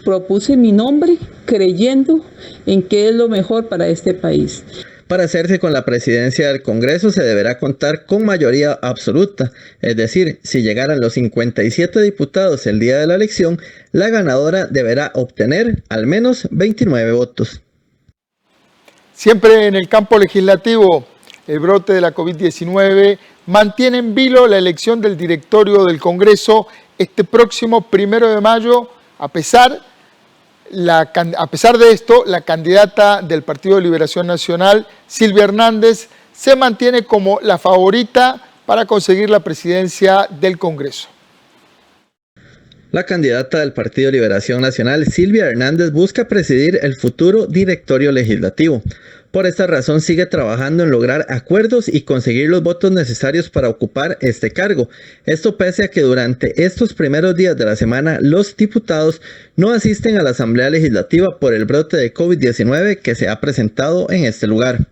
Propuse mi nombre creyendo en que es lo mejor para este país. Para hacerse con la presidencia del Congreso se deberá contar con mayoría absoluta, es decir, si llegaran los 57 diputados el día de la elección, la ganadora deberá obtener al menos 29 votos. Siempre en el campo legislativo, el brote de la COVID-19 mantiene en vilo la elección del directorio del Congreso este próximo 1 de mayo. A pesar de esto, la candidata del Partido de Liberación Nacional, Silvia Hernández, se mantiene como la favorita para conseguir la presidencia del Congreso. La candidata del Partido de Liberación Nacional, Silvia Hernández, busca presidir el futuro directorio legislativo. Por esta razón sigue trabajando en lograr acuerdos y conseguir los votos necesarios para ocupar este cargo. Esto pese a que durante estos primeros días de la semana los diputados no asisten a la Asamblea Legislativa por el brote de COVID-19 que se ha presentado en este lugar.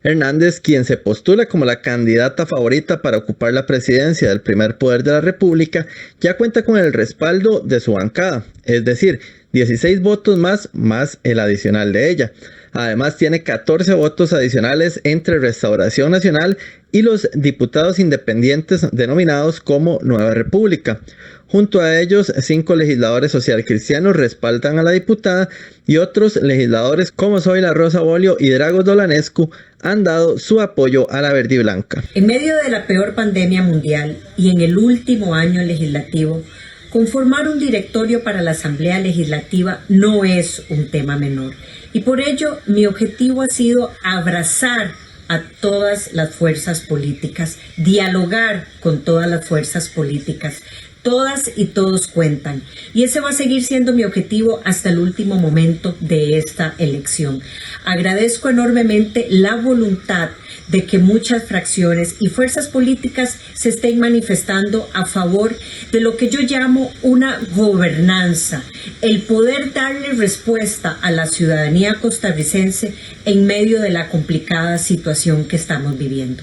Hernández, quien se postula como la candidata favorita para ocupar la presidencia del primer poder de la República, ya cuenta con el respaldo de su bancada, es decir, 16 votos más el adicional de ella. Además tiene 14 votos adicionales entre Restauración Nacional y los diputados independientes denominados como Nueva República. Junto a ellos, 5 legisladores socialcristianos respaldan a la diputada y otros legisladores como Zoila Rosa Bolio y Dragos Dolanescu han dado su apoyo a la verde y blanca. En medio de la peor pandemia mundial y en el último año legislativo, conformar un directorio para la Asamblea Legislativa no es un tema menor. Y por ello, mi objetivo ha sido abrazar a todas las fuerzas políticas, dialogar con todas las fuerzas políticas. Todas y todos cuentan. Y ese va a seguir siendo mi objetivo hasta el último momento de esta elección. Agradezco enormemente la voluntad de que muchas fracciones y fuerzas políticas se estén manifestando a favor de lo que yo llamo una gobernanza, el poder darle respuesta a la ciudadanía costarricense en medio de la complicada situación que estamos viviendo.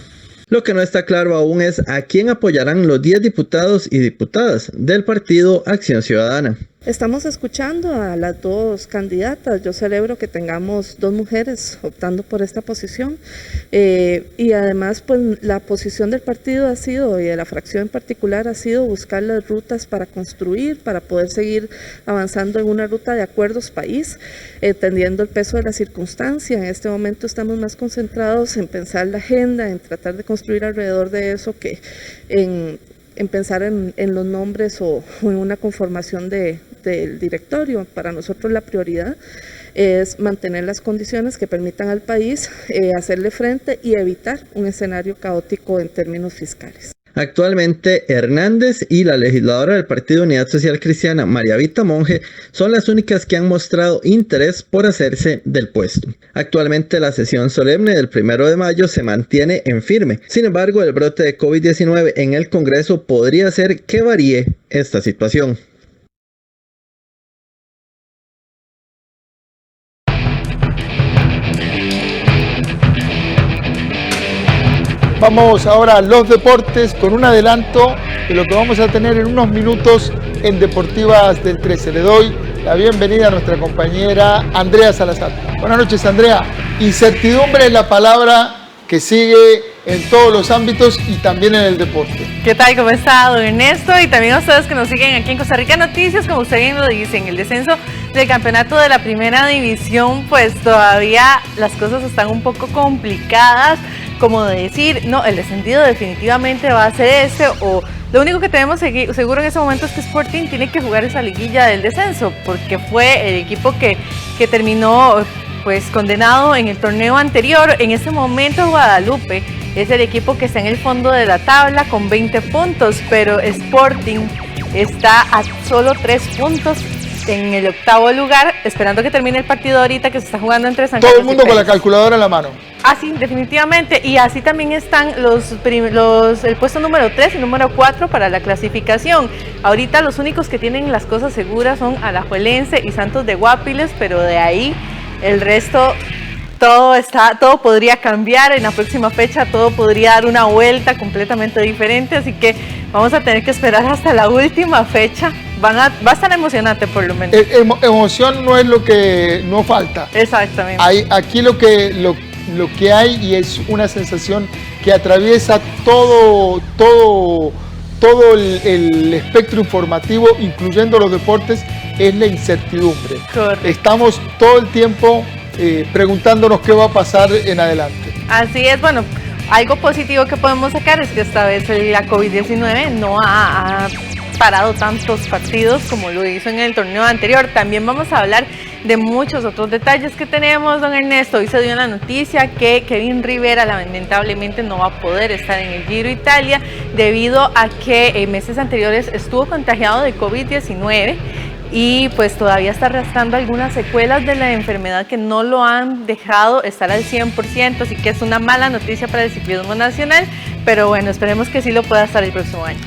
Lo que no está claro aún es a quién apoyarán los 10 diputados y diputadas del partido Acción Ciudadana. Estamos escuchando a las 2 candidatas. Yo celebro que tengamos 2 mujeres optando por esta posición y además pues la posición del partido ha sido, y de la fracción en particular, ha sido buscar las rutas para construir, para poder seguir avanzando en una ruta de acuerdos país, entendiendo el peso de la circunstancia. En este momento estamos más concentrados en pensar la agenda, en tratar de construir alrededor de eso que en pensar en los nombres o en una conformación del directorio. Para nosotros la prioridad es mantener las condiciones que permitan al país hacerle frente y evitar un escenario caótico en términos fiscales. Actualmente, Hernández y la legisladora del Partido Unidad Social Cristiana, María Vita Monge, son las únicas que han mostrado interés por hacerse del puesto. Actualmente, la sesión solemne del 1 de mayo se mantiene en firme. Sin embargo, el brote de COVID-19 en el Congreso podría hacer que varíe esta situación. Vamos ahora a los deportes con un adelanto de lo que vamos a tener en unos minutos en Deportivas del 13. Le doy la bienvenida a nuestra compañera Andrea Salazar. Buenas noches, Andrea. Incertidumbre es la palabra que sigue en todos los ámbitos y también en el deporte. ¿Qué tal? ¿Cómo está, don Ernesto? Y también a ustedes que nos siguen aquí en Costa Rica Noticias, como usted bien lo dice, en el descenso del campeonato de la primera división, pues todavía las cosas están un poco complicadas, como de decir, no, el descendido definitivamente va a ser o lo único que tenemos seguro en ese momento es que Sporting tiene que jugar esa liguilla del descenso, porque fue el equipo que terminó pues condenado en el torneo anterior. En este momento Guadalupe es el equipo que está en el fondo de la tabla con 20 puntos, pero Sporting está a solo 3 puntos en el 8º lugar, esperando que termine el partido ahorita que se está jugando entre San Carlos. Todo el mundo con la calculadora en la mano. Así, definitivamente, y así también están el puesto número 3 y número 4 para la clasificación. Ahorita los únicos que tienen las cosas seguras son Alajuelense y Santos de Guapiles, pero de ahí el resto todo podría cambiar en la próxima fecha, todo podría dar una vuelta completamente diferente, así que vamos a tener que esperar hasta la última fecha. Va a estar emocionante por lo menos. Emoción no es lo que no falta. Exactamente. Aquí lo que hay, y es una sensación que atraviesa todo el espectro informativo, incluyendo los deportes, es la incertidumbre. Correcto. Estamos todo el tiempo preguntándonos qué va a pasar en adelante. Así es, bueno, algo positivo que podemos sacar es que esta vez la COVID-19 no ha parado tantos partidos como lo hizo en el torneo anterior. También vamos a hablar de muchos otros detalles que tenemos, don Ernesto. Hoy se dio la noticia que Kevin Rivera lamentablemente no va a poder estar en el Giro Italia debido a que en meses anteriores estuvo contagiado de COVID-19 y pues todavía está arrastrando algunas secuelas de la enfermedad que no lo han dejado estar al 100%, así que es una mala noticia para el ciclismo nacional, pero bueno, esperemos que sí lo pueda estar el próximo año.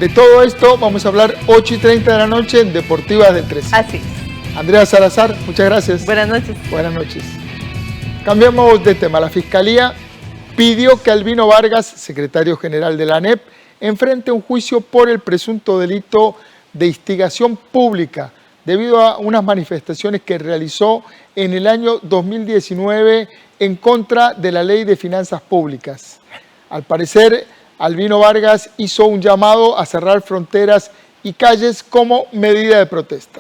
De todo esto vamos a hablar 8:30 de la noche en Deportivas del 13. Así es. Andrea Salazar, muchas gracias. Buenas noches. Buenas noches. Cambiamos de tema. La Fiscalía pidió que Albino Vargas, secretario general de la ANEP, enfrente un juicio por el presunto delito de instigación pública debido a unas manifestaciones que realizó en el año 2019 en contra de la Ley de Finanzas Públicas. Al parecer, Albino Vargas hizo un llamado a cerrar fronteras y calles como medida de protesta.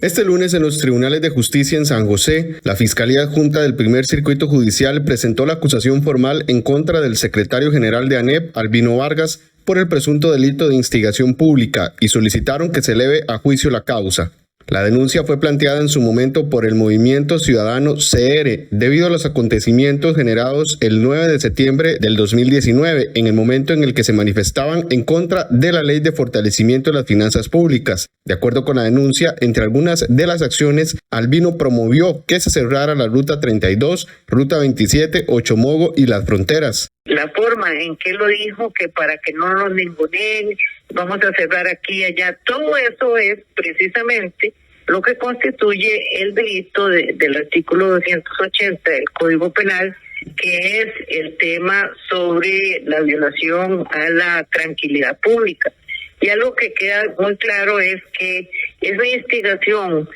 Este lunes en los tribunales de justicia en San José, la Fiscalía Adjunta del Primer Circuito Judicial presentó la acusación formal en contra del secretario general de ANEP, Albino Vargas, por el presunto delito de instigación pública y solicitaron que se eleve a juicio la causa. La denuncia fue planteada en su momento por el Movimiento Ciudadano CR debido a los acontecimientos generados el 9 de septiembre del 2019, en el momento en el que se manifestaban en contra de la Ley de Fortalecimiento de las Finanzas Públicas. De acuerdo con la denuncia, entre algunas de las acciones, Albino promovió que se cerrara la Ruta 32, Ruta 27, Ochomogo y Las Fronteras. La forma en que lo dijo, que para que no nos ninguneen, vamos a cerrar aquí y allá, todo eso es precisamente lo que constituye el delito del artículo 280 del Código Penal, que es el tema sobre la violación a la tranquilidad pública. Ya lo que queda muy claro es que esa instigación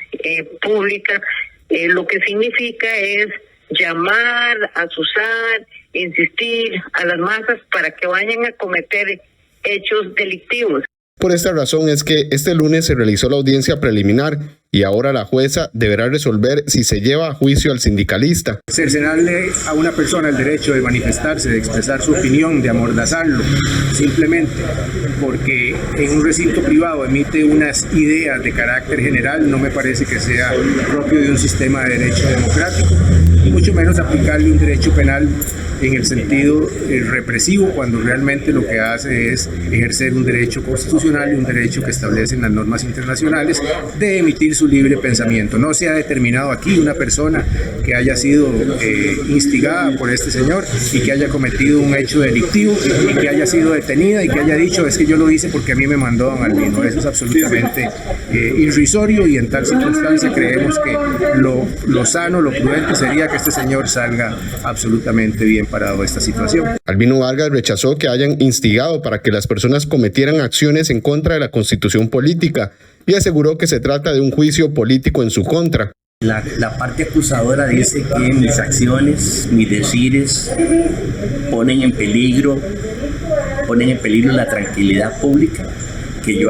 pública lo que significa es llamar, asusar, insistir a las masas para que vayan a cometer hechos delictivos. Por esta razón es que este lunes se realizó la audiencia preliminar y ahora la jueza deberá resolver si se lleva a juicio al sindicalista. Cercenarle a una persona el derecho de manifestarse, de expresar su opinión, de amordazarlo, simplemente porque en un recinto privado emite unas ideas de carácter general, no me parece que sea propio de un sistema de derecho democrático, y mucho menos aplicarle un derecho penal en el sentido represivo, cuando realmente lo que hace es ejercer un derecho constitucional y un derecho que establecen las normas internacionales de emitir su libre pensamiento. No se ha determinado aquí una persona que haya sido instigada por este señor y que haya cometido un hecho delictivo y que haya sido detenida y que haya dicho es que yo lo hice porque a mí me mandó don Albino. Eso es absolutamente irrisorio, y en tal circunstancia creemos que lo sano, lo prudente sería que este señor salga absolutamente bien parado de esta situación. Albino Vargas rechazó que hayan instigado para que las personas cometieran acciones en contra de la Constitución política y aseguró que se trata de un juicio político en su contra. La parte acusadora dice que mis acciones, mis decires ponen en peligro la tranquilidad pública, que yo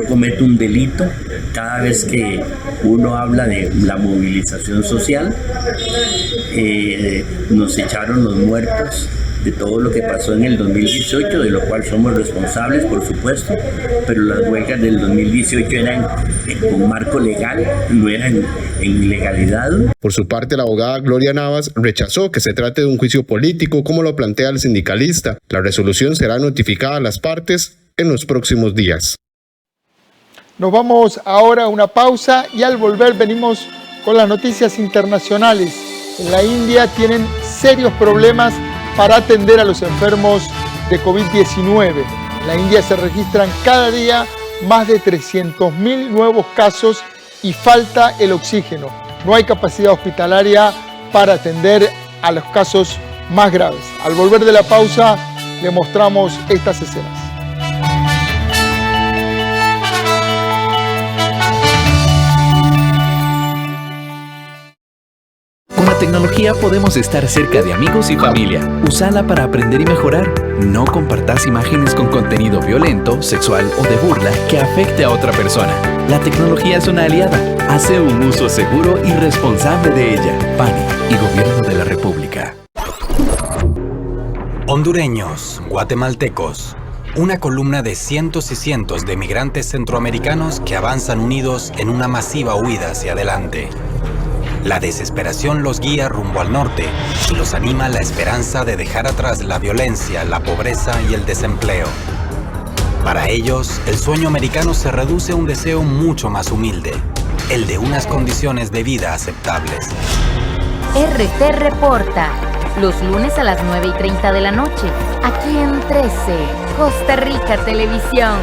cometo un delito cada vez que uno habla de la movilización social. Nos echaron los muertos de todo lo que pasó en el 2018, de lo cual somos responsables, por supuesto, pero las huelgas del 2018 eran con marco legal, no eran en ilegalidad. Por su parte, la abogada Gloria Navas rechazó que se trate de un juicio político como lo plantea el sindicalista. La resolución será notificada a las partes en los próximos días. Nos vamos ahora a una pausa y al volver venimos con las noticias internacionales. En la India tienen serios problemas para atender a los enfermos de COVID-19. En la India se registran cada día más de 300.000 nuevos casos y falta el oxígeno. No hay capacidad hospitalaria para atender a los casos más graves. Al volver de la pausa, le mostramos estas escenas. Con la tecnología podemos estar cerca de amigos y familia. Úsala para aprender y mejorar. No compartas imágenes con contenido violento, sexual o de burla que afecte a otra persona. La tecnología es una aliada. Hace un uso seguro y responsable de ella. PANI y Gobierno de la República. Hondureños, guatemaltecos. Una columna de cientos y cientos de migrantes centroamericanos que avanzan unidos en una masiva huida hacia adelante. La desesperación los guía rumbo al norte y los anima la esperanza de dejar atrás la violencia, la pobreza y el desempleo. Para ellos, el sueño americano se reduce a un deseo mucho más humilde, el de unas condiciones de vida aceptables. RT Reporta, los lunes a las 9:30 de la noche, aquí en 13, Costa Rica Televisión.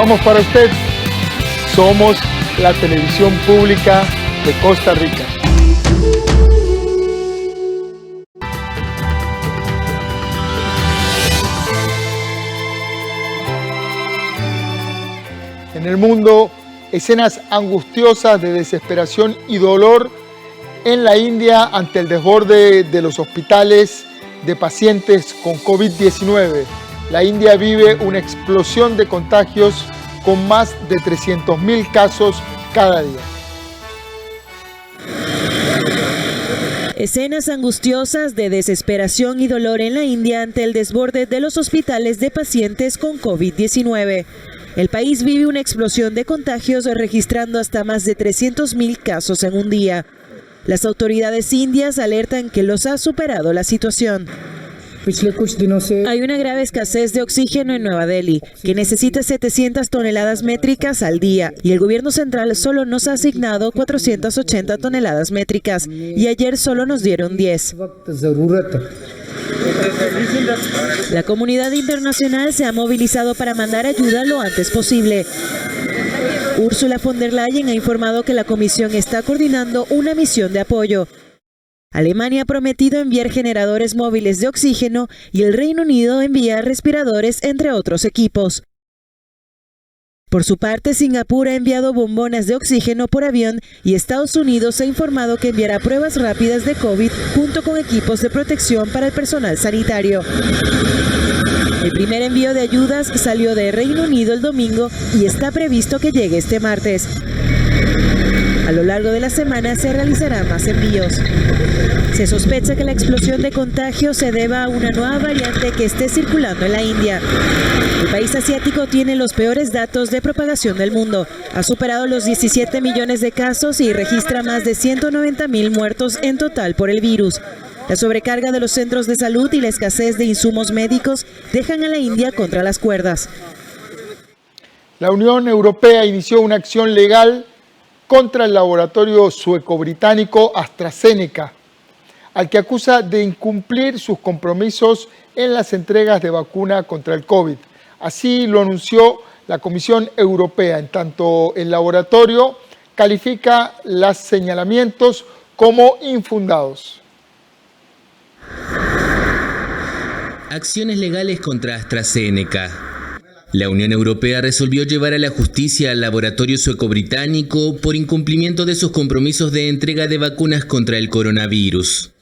trabajamos para usted. Somos la televisión pública de Costa Rica. En el mundo, escenas angustiosas de desesperación y dolor en la India ante el desborde de los hospitales de pacientes con COVID-19. La India vive una explosión de contagios con más de 300.000 casos cada día. Escenas angustiosas de desesperación y dolor en la India ante el desborde de los hospitales de pacientes con COVID-19. El país vive una explosión de contagios registrando hasta más de 300.000 casos en un día. Las autoridades indias alertan que los ha superado la situación. Hay una grave escasez de oxígeno en Nueva Delhi, que necesita 700 toneladas métricas al día, y el gobierno central solo nos ha asignado 480 toneladas métricas, y ayer solo nos dieron 10. La comunidad internacional se ha movilizado para mandar ayuda lo antes posible. Ursula von der Leyen ha informado que la Comisión está coordinando una misión de apoyo. Alemania ha prometido enviar generadores móviles de oxígeno y el Reino Unido envía respiradores, entre otros equipos. Por su parte, Singapur ha enviado bombonas de oxígeno por avión y Estados Unidos ha informado que enviará pruebas rápidas de COVID junto con equipos de protección para el personal sanitario. El primer envío de ayudas salió de Reino Unido el domingo y está previsto que llegue este martes. A lo largo de la semana se realizarán más envíos. Se sospecha que la explosión de contagios se deba a una nueva variante que esté circulando en la India. El país asiático tiene los peores datos de propagación del mundo. Ha superado los 17 millones de casos y registra más de 190.000 muertos en total por el virus. La sobrecarga de los centros de salud y la escasez de insumos médicos dejan a la India contra las cuerdas. La Unión Europea inició una acción legal contra el laboratorio sueco-británico AstraZeneca, al que acusa de incumplir sus compromisos en las entregas de vacuna contra el COVID. Así lo anunció la Comisión Europea, en tanto el laboratorio califica los señalamientos como infundados. Acciones legales contra AstraZeneca. La Unión Europea resolvió llevar a la justicia al laboratorio sueco-británico por incumplimiento de sus compromisos de entrega de vacunas contra el coronavirus.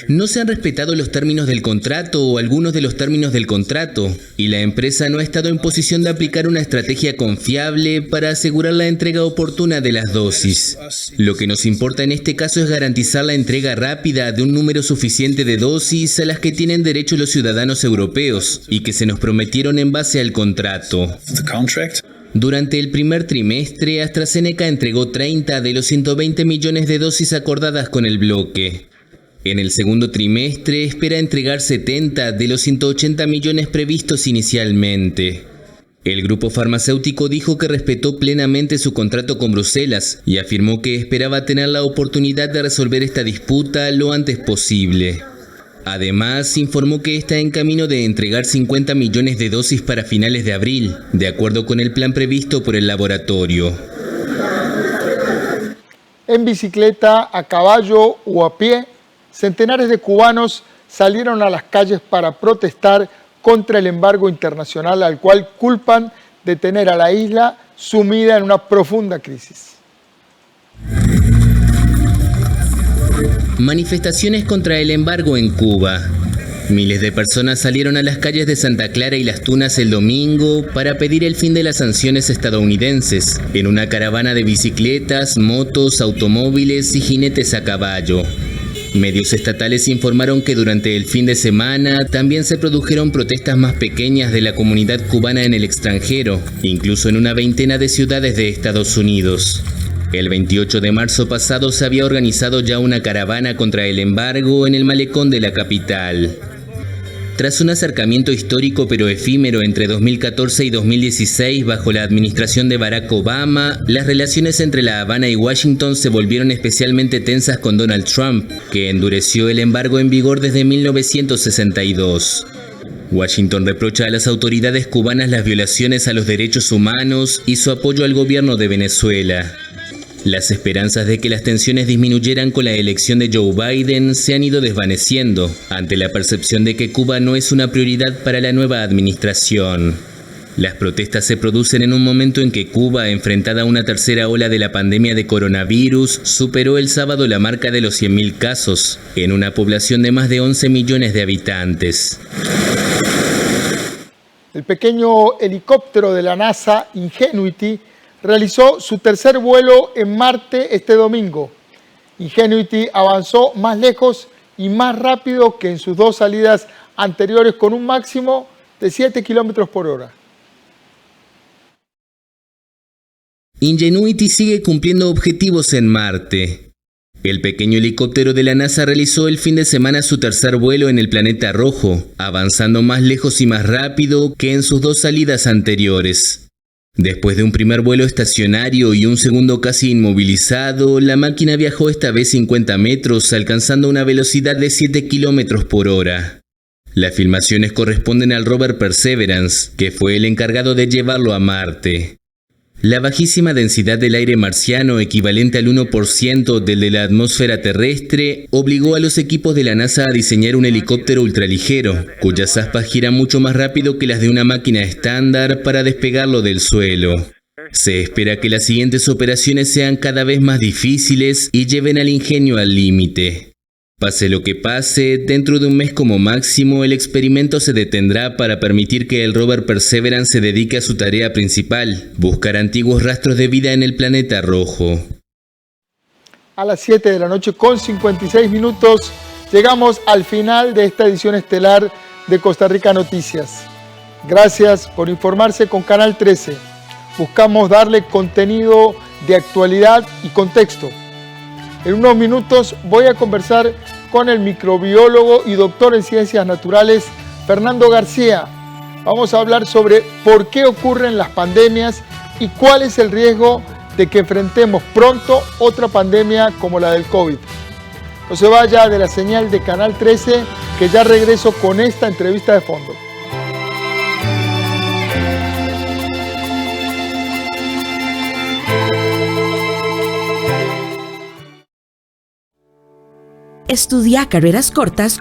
No se han respetado los términos del contrato o algunos de los términos del contrato, y la empresa no ha estado en posición de aplicar una estrategia confiable para asegurar la entrega oportuna de las dosis. Lo que nos importa en este caso es garantizar la entrega rápida de un número suficiente de dosis a las que tienen derecho los ciudadanos europeos y que se nos prometieron en base al contrato. Durante el primer trimestre, AstraZeneca entregó 30 de los 120 millones de dosis acordadas con el bloque. En el segundo trimestre espera entregar 70 de los 180 millones previstos inicialmente. El grupo farmacéutico dijo que respetó plenamente su contrato con Bruselas y afirmó que esperaba tener la oportunidad de resolver esta disputa lo antes posible. Además, informó que está en camino de entregar 50 millones de dosis para finales de abril, de acuerdo con el plan previsto por el laboratorio. En bicicleta, a caballo o a pie, centenares de cubanos salieron a las calles para protestar contra el embargo internacional al cual culpan de tener a la isla sumida en una profunda crisis. Manifestaciones contra el embargo en Cuba. Miles de personas salieron a las calles de Santa Clara y Las Tunas el domingo para pedir el fin de las sanciones estadounidenses, en una caravana de bicicletas, motos, automóviles y jinetes a caballo. Medios estatales informaron que durante el fin de semana también se produjeron protestas más pequeñas de la comunidad cubana en el extranjero, incluso en una veintena de ciudades de Estados Unidos. El 28 de marzo pasado se había organizado ya una caravana contra el embargo en el malecón de la capital. Tras un acercamiento histórico pero efímero entre 2014 y 2016 bajo la administración de Barack Obama, las relaciones entre La Habana y Washington se volvieron especialmente tensas con Donald Trump, que endureció el embargo en vigor desde 1962. Washington reprocha a las autoridades cubanas las violaciones a los derechos humanos y su apoyo al gobierno de Venezuela. Las esperanzas de que las tensiones disminuyeran con la elección de Joe Biden se han ido desvaneciendo ante la percepción de que Cuba no es una prioridad para la nueva administración. Las protestas se producen en un momento en que Cuba, enfrentada a una tercera ola de la pandemia de coronavirus, superó el sábado la marca de los 100.000 casos, en una población de más de 11 millones de habitantes. El pequeño helicóptero de la NASA, Ingenuity, realizó su tercer vuelo en Marte este domingo. Ingenuity avanzó más lejos y más rápido que en sus dos salidas anteriores, con un máximo de 7 kilómetros por hora. Ingenuity sigue cumpliendo objetivos en Marte. El pequeño helicóptero de la NASA realizó el fin de semana su tercer vuelo en el planeta rojo, avanzando más lejos y más rápido que en sus dos salidas anteriores. Después de un primer vuelo estacionario y un segundo casi inmovilizado, la máquina viajó esta vez 50 metros, alcanzando una velocidad de 7 kilómetros por hora. Las filmaciones corresponden al rover Perseverance, que fue el encargado de llevarlo a Marte. La bajísima densidad del aire marciano, equivalente al 1% del de la atmósfera terrestre, obligó a los equipos de la NASA a diseñar un helicóptero ultraligero, cuyas aspas giran mucho más rápido que las de una máquina estándar para despegarlo del suelo. Se espera que las siguientes operaciones sean cada vez más difíciles y lleven al ingenio al límite. Pase lo que pase, dentro de un mes como máximo, el experimento se detendrá para permitir que el rover Perseverance se dedique a su tarea principal, buscar antiguos rastros de vida en el planeta rojo. A las 7 de la noche con 56 minutos, llegamos al final de esta edición estelar de Costa Rica Noticias. Gracias por informarse con Canal 13. Buscamos darle contenido de actualidad y contexto. En unos minutos voy a conversar con el microbiólogo y doctor en ciencias naturales, Fernando García. Vamos a hablar sobre por qué ocurren las pandemias y cuál es el riesgo de que enfrentemos pronto otra pandemia como la del COVID. No se vaya de la señal de Canal 13, que ya regreso con esta entrevista de fondo. Estudia carreras cortas